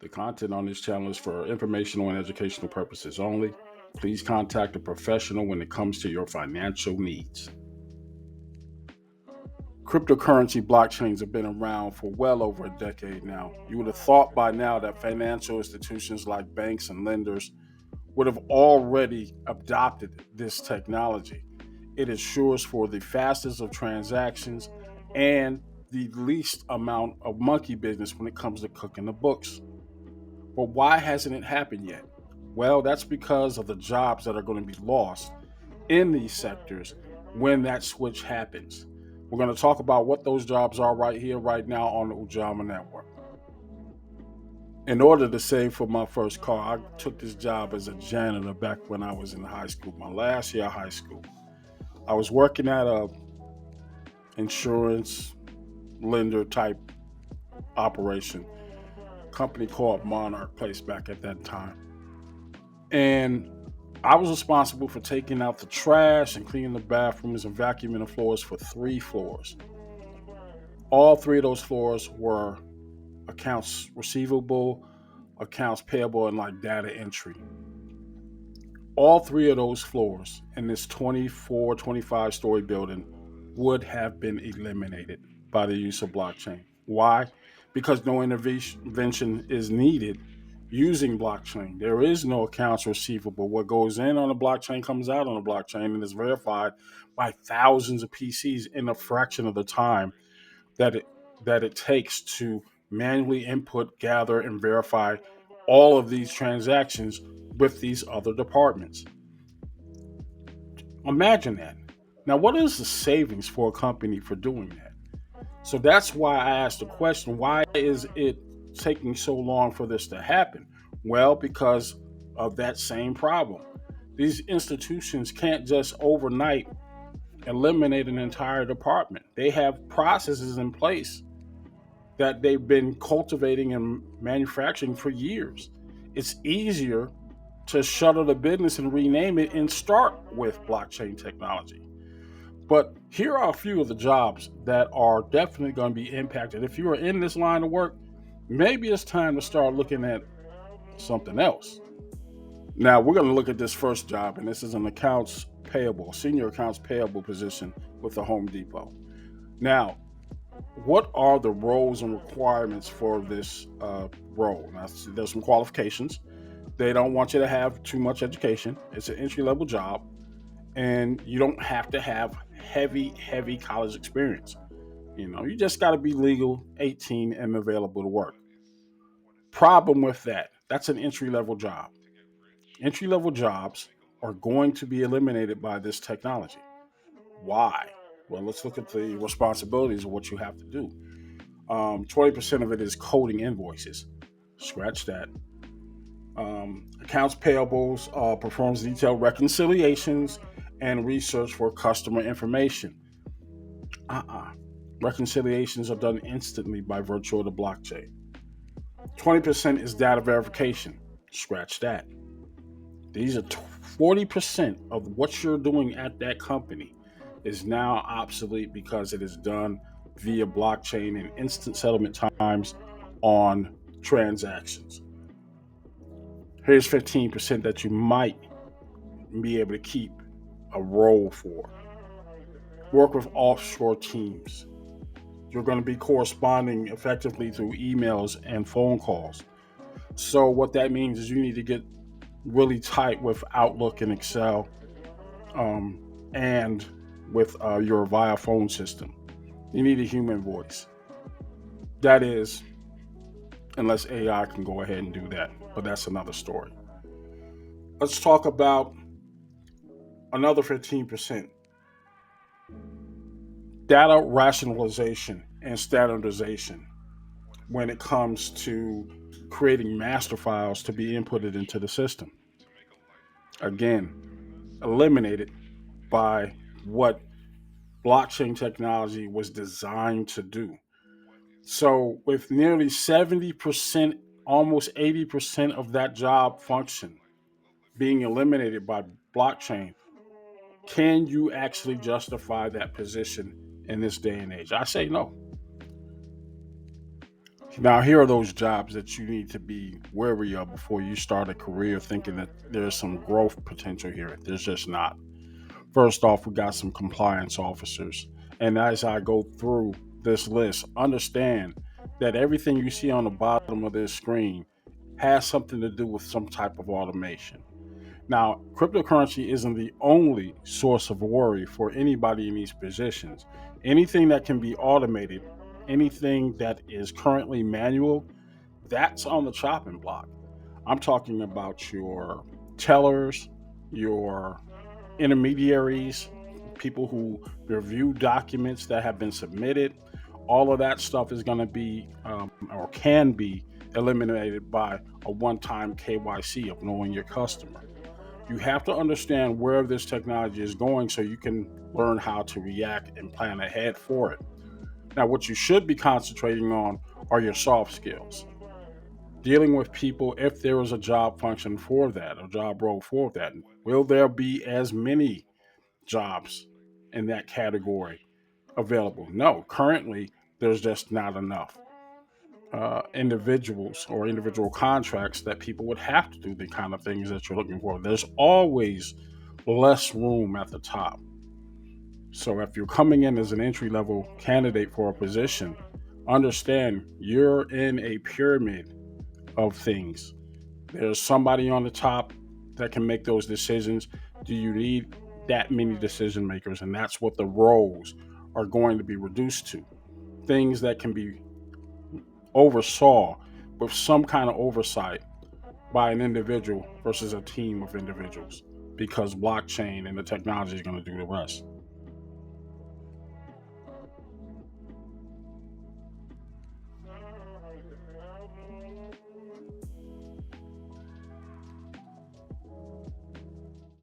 The content on this channel is for informational and educational purposes only. Please contact a professional when it comes to your financial needs. Cryptocurrency blockchains have been around for well over a decade now. You would have thought by now that financial institutions like banks and lenders would have already adopted this technology. It assures for the fastest of transactions and the least amount of monkey business when it comes to cooking the books. But why hasn't it happened yet? Well, that's because of the jobs that are going to be lost in these sectors when that switch happens. We're going to talk about what those jobs are right here, right now on the Ujamaa network. In order to save for my first car, I took this job as a janitor back when I was in high school, my last year of high school. I was working at a insurance lender type operation, company called Monarch Place back at that time. And I was responsible for taking out the trash and cleaning the bathrooms and vacuuming the floors for 3 floors. All 3 of those floors were accounts receivable, accounts payable, and like data entry. All 3 of those floors in this 24, 25-story building would have been eliminated by the use of blockchain. Why? Because no intervention is needed using blockchain. There is no accounts receivable. What goes in on the blockchain comes out on the blockchain and is verified by thousands of PCs in a fraction of the time that it takes to manually input, gather, and verify all of these transactions with these other departments. Imagine that. Now, what is the savings for a company for doing that? So that's why I asked the question, why is it taking so long for this to happen? Well, because of that same problem. These institutions can't just overnight eliminate an entire department. They have processes in place that they've been cultivating and manufacturing for years. It's easier to shutter the business and rename it and start with blockchain technology. But here are a few of the jobs that are definitely going to be impacted. If you are in this line of work, maybe it's time to start looking at something else. Now, we're going to look at this first job, and this is an accounts payable, senior accounts payable position with the Home Depot. Now, what are the roles and requirements for this role? Now, there's some qualifications. They don't want you to have too much education. It's an entry level job, and you don't have to have heavy college experience. You just got to be legal, 18, and available to work. Problem with that, that's an entry level job. Entry level jobs are going to be eliminated by this technology. Why? Well, let's look at the responsibilities of what you have to do. 20% of it is coding invoices. Scratch that. Accounts payables performs detailed reconciliations and research for customer information. Reconciliations are done instantly by virtue of the blockchain. 20% is data verification. Scratch that. These are 40% of what you're doing at that company is now obsolete because it is done via blockchain and instant settlement times on transactions. Here's 15% that you might be able to keep a role for. Work with offshore teams. You're going to be corresponding effectively through emails and phone calls. So what that means is you need to get really tight with Outlook and Excel, and with your via phone system. You need a human voice. That is, unless AI can go ahead and do that, but that's another story. Let's talk about another 15%. Data rationalization and standardization when it comes to creating master files to be inputted into the system. Again, eliminated by what blockchain technology was designed to do. So, with nearly 70%, almost 80% of that job function being eliminated by blockchain, can you actually justify that position in this day and age? I say no. Now, here are those jobs that you need to be wary of before you start a career thinking that there's some growth potential here. There's just not. First off, we got some compliance officers. And as I go through this list, understand that everything you see on the bottom of this screen has something to do with some type of automation. Now, cryptocurrency isn't the only source of worry for anybody in these positions. Anything that can be automated, anything that is currently manual, that's on the chopping block. I'm talking about your tellers, your intermediaries, people who review documents that have been submitted. All of that stuff is going to be or can be eliminated by a one time KYC of knowing your customer. You have to understand where this technology is going so you can learn how to react and plan ahead for it. Now, what you should be concentrating on are your soft skills. Dealing with people, if there is a job function for that, a job role for that, will there be as many jobs in that category available? No, currently there's just not enough individuals or individual contracts that people would have to do the kind of things that you're looking for. There's always less room at the top. So if you're coming in as an entry level candidate for a position, understand you're in a pyramid of things. There's somebody on the top that can make those decisions. Do you need that many decision makers? And that's what the roles are going to be reduced to. Things that can be oversaw with some kind of oversight by an individual versus a team of individuals, because blockchain and the technology is going to do the rest.